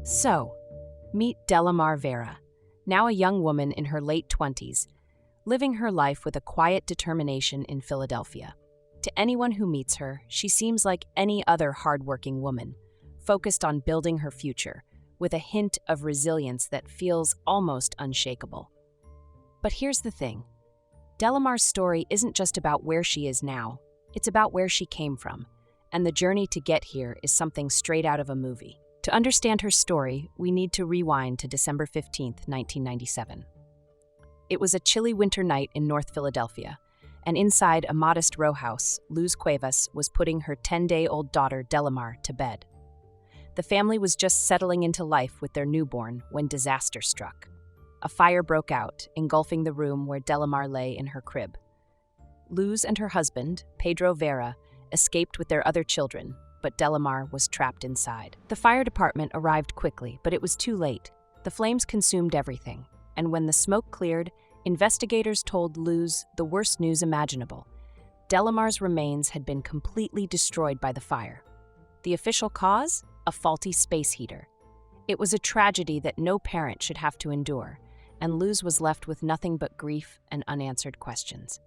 So, meet Delimar Vera, now a young woman in her late 20s, living her life with a quiet determination in Philadelphia. To anyone who meets her, she seems like any other hardworking woman, focused on building her future, with a hint of resilience that feels almost unshakable. But here's the thing. Delimar's story isn't just about where she is now, it's about where she came from, and the journey to get here is something straight out of a movie. To understand her story, we need to rewind to December 15, 1997. It was a chilly winter night in North Philadelphia, and inside a modest row house, Luz Cuevas was putting her 10-day-old daughter Delimar to bed. The family was just settling into life with their newborn when disaster struck. A fire broke out, engulfing the room where Delimar lay in her crib. Luz and her husband, Pedro Vera, escaped with their other children, but Delimar was trapped inside. The fire department arrived quickly, but it was too late. The flames consumed everything, and when the smoke cleared, investigators told Luz the worst news imaginable. Delimar's remains had been completely destroyed by the fire. The official cause? A faulty space heater. It was a tragedy that no parent should have to endure, and Luz was left with nothing but grief and unanswered questions.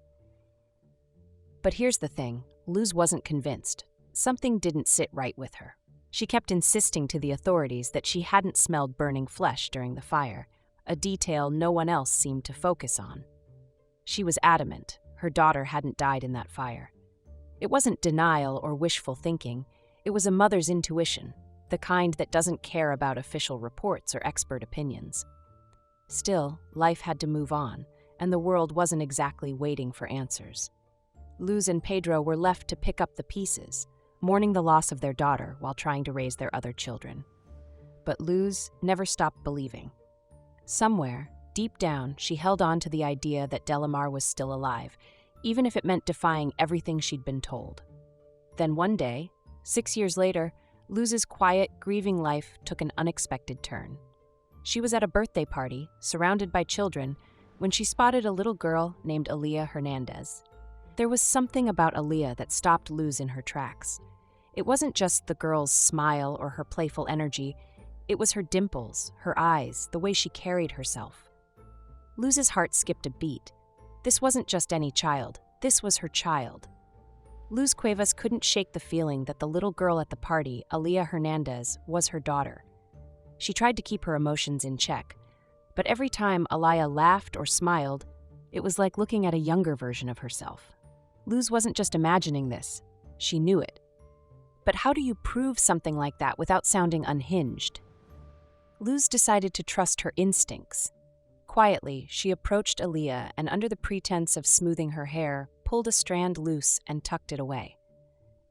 But here's the thing, Luz wasn't convinced. Something didn't sit right with her. She kept insisting to the authorities that she hadn't smelled burning flesh during the fire, a detail no one else seemed to focus on. She was adamant her daughter hadn't died in that fire. It wasn't denial or wishful thinking, it was a mother's intuition, the kind that doesn't care about official reports or expert opinions. Still, life had to move on, and the world wasn't exactly waiting for answers. Luz and Pedro were left to pick up the pieces, mourning the loss of their daughter while trying to raise their other children. But Luz never stopped believing. Somewhere, deep down, she held on to the idea that Delimar was still alive, even if it meant defying everything she'd been told. Then one day, 6 years later, Luz's quiet, grieving life took an unexpected turn. She was at a birthday party, surrounded by children, when she spotted a little girl named Aaliyah Hernandez. There was something about Aaliyah that stopped Luz in her tracks. It wasn't just the girl's smile or her playful energy, it was her dimples, her eyes, the way she carried herself. Luz's heart skipped a beat. This wasn't just any child, this was her child. Luz Cuevas couldn't shake the feeling that the little girl at the party, Aaliyah Hernandez, was her daughter. She tried to keep her emotions in check, but every time Aaliyah laughed or smiled, it was like looking at a younger version of herself. Luz wasn't just imagining this, she knew it. But how do you prove something like that without sounding unhinged? Luz decided to trust her instincts. Quietly, she approached Aaliyah and under the pretense of smoothing her hair, pulled a strand loose and tucked it away.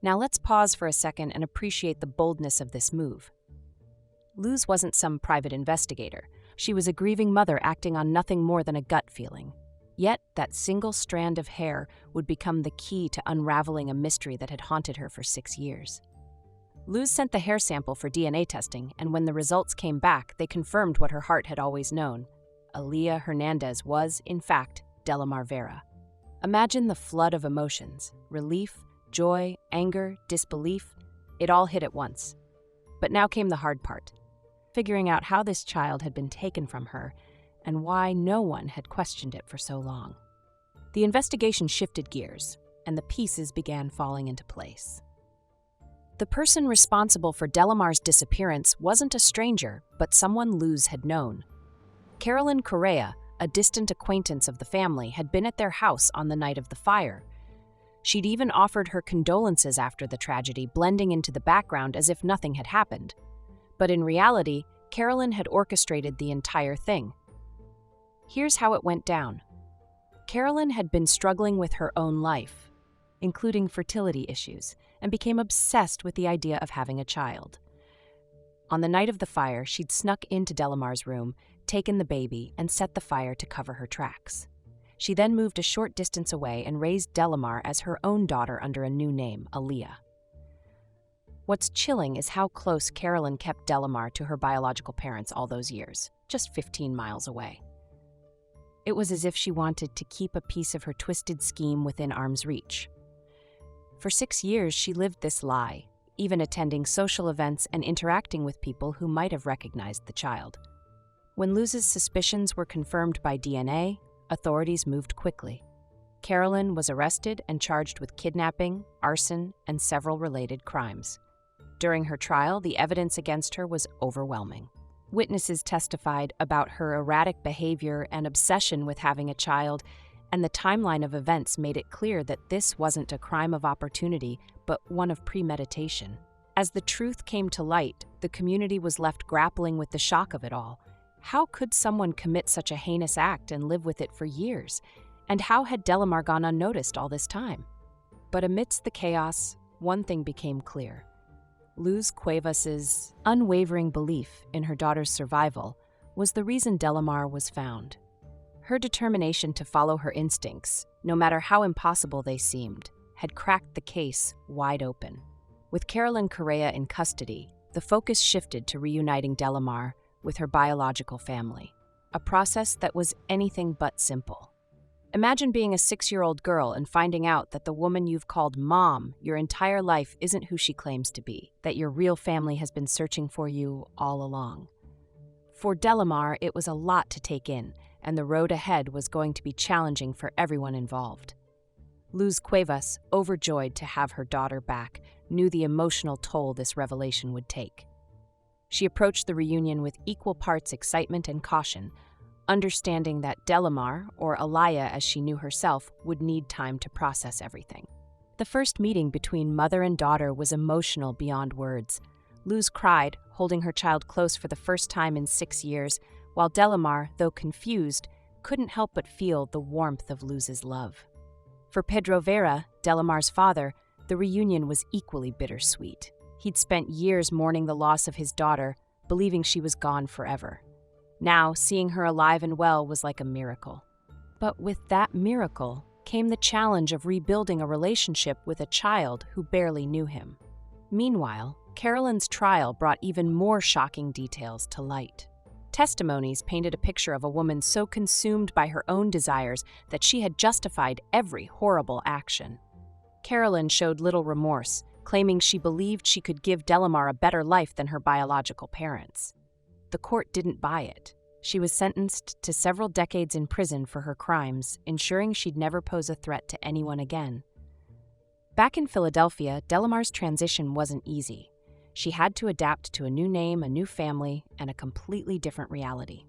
Now let's pause for a second and appreciate the boldness of this move. Luz wasn't some private investigator. She was a grieving mother acting on nothing more than a gut feeling. Yet, that single strand of hair would become the key to unraveling a mystery that had haunted her for 6 years. Luz sent the hair sample for DNA testing, and when the results came back, they confirmed what her heart had always known. Aaliyah Hernandez was, in fact, Delimar Vera. Imagine the flood of emotions: relief, joy, anger, disbelief. It all hit at once. But now came the hard part: figuring out how this child had been taken from her and why no one had questioned it for so long. The investigation shifted gears, and the pieces began falling into place. The person responsible for Delimar's disappearance wasn't a stranger, but someone Luz had known. Carolyn Correa, a distant acquaintance of the family, had been at their house on the night of the fire. She'd even offered her condolences after the tragedy, blending into the background as if nothing had happened. But in reality, Carolyn had orchestrated the entire thing. Here's how it went down. Carolyn had been struggling with her own life, including fertility issues, and became obsessed with the idea of having a child. On the night of the fire, she'd snuck into Delimar's room, taken the baby, and set the fire to cover her tracks. She then moved a short distance away and raised Delimar as her own daughter under a new name, Aaliyah. What's chilling is how close Carolyn kept Delimar to her biological parents all those years, just 15 miles away. It was as if she wanted to keep a piece of her twisted scheme within arm's reach. For 6 years, she lived this lie, even attending social events and interacting with people who might have recognized the child. When Luz's suspicions were confirmed by DNA, authorities moved quickly. Carolyn was arrested and charged with kidnapping, arson, and several related crimes. During her trial, the evidence against her was overwhelming. Witnesses testified about her erratic behavior and obsession with having a child, and the timeline of events made it clear that this wasn't a crime of opportunity, but one of premeditation. As the truth came to light, the community was left grappling with the shock of it all. How could someone commit such a heinous act and live with it for years? And how had Delimar gone unnoticed all this time? But amidst the chaos, one thing became clear. Luz Cuevas's unwavering belief in her daughter's survival was the reason Delimar was found. Her determination to follow her instincts, no matter how impossible they seemed, had cracked the case wide open. With Carolyn Correa in custody, the focus shifted to reuniting Delimar with her biological family, a process that was anything but simple. Imagine being a 6-year-old girl and finding out that the woman you've called mom your entire life isn't who she claims to be, that your real family has been searching for you all along. For Delimar, it was a lot to take in, and the road ahead was going to be challenging for everyone involved. Luz Cuevas, overjoyed to have her daughter back, knew the emotional toll this revelation would take. She approached the reunion with equal parts excitement and caution, understanding that Delimar, or Alaya as she knew herself, would need time to process everything. The first meeting between mother and daughter was emotional beyond words. Luz cried, holding her child close for the first time in 6 years, while Delimar, though confused, couldn't help but feel the warmth of Luz's love. For Pedro Vera, Delimar's father, the reunion was equally bittersweet. He'd spent years mourning the loss of his daughter, believing she was gone forever. Now, seeing her alive and well was like a miracle. But with that miracle came the challenge of rebuilding a relationship with a child who barely knew him. Meanwhile, Carolyn's trial brought even more shocking details to light. Testimonies painted a picture of a woman so consumed by her own desires that she had justified every horrible action. Carolyn showed little remorse, claiming she believed she could give Delimar a better life than her biological parents. The court didn't buy it. She was sentenced to several decades in prison for her crimes, ensuring she'd never pose a threat to anyone again. Back in Philadelphia, Delimar's transition wasn't easy. She had to adapt to a new name, a new family, and a completely different reality.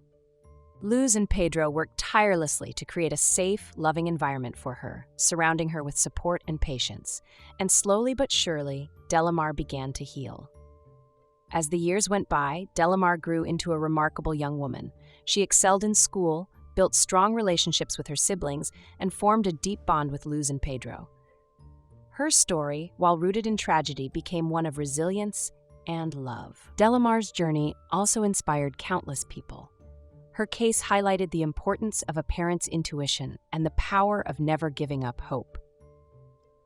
Luz and Pedro worked tirelessly to create a safe, loving environment for her, surrounding her with support and patience. And slowly but surely, Delimar began to heal. As the years went by, Delimar grew into a remarkable young woman. She excelled in school, built strong relationships with her siblings, and formed a deep bond with Luz and Pedro. Her story, while rooted in tragedy, became one of resilience and love. Delimar's journey also inspired countless people. Her case highlighted the importance of a parent's intuition and the power of never giving up hope.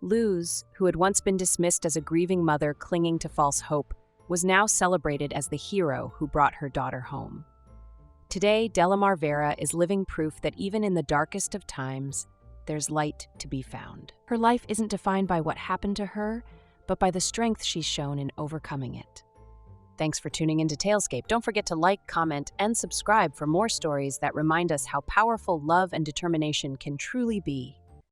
Luz, who had once been dismissed as a grieving mother clinging to false hope, was now celebrated as the hero who brought her daughter home. Today, Delimar Vera is living proof that even in the darkest of times, there's light to be found. Her life isn't defined by what happened to her, but by the strength she's shown in overcoming it. Thanks for tuning into Talescape. Don't forget to like, comment, and subscribe for more stories that remind us how powerful love and determination can truly be.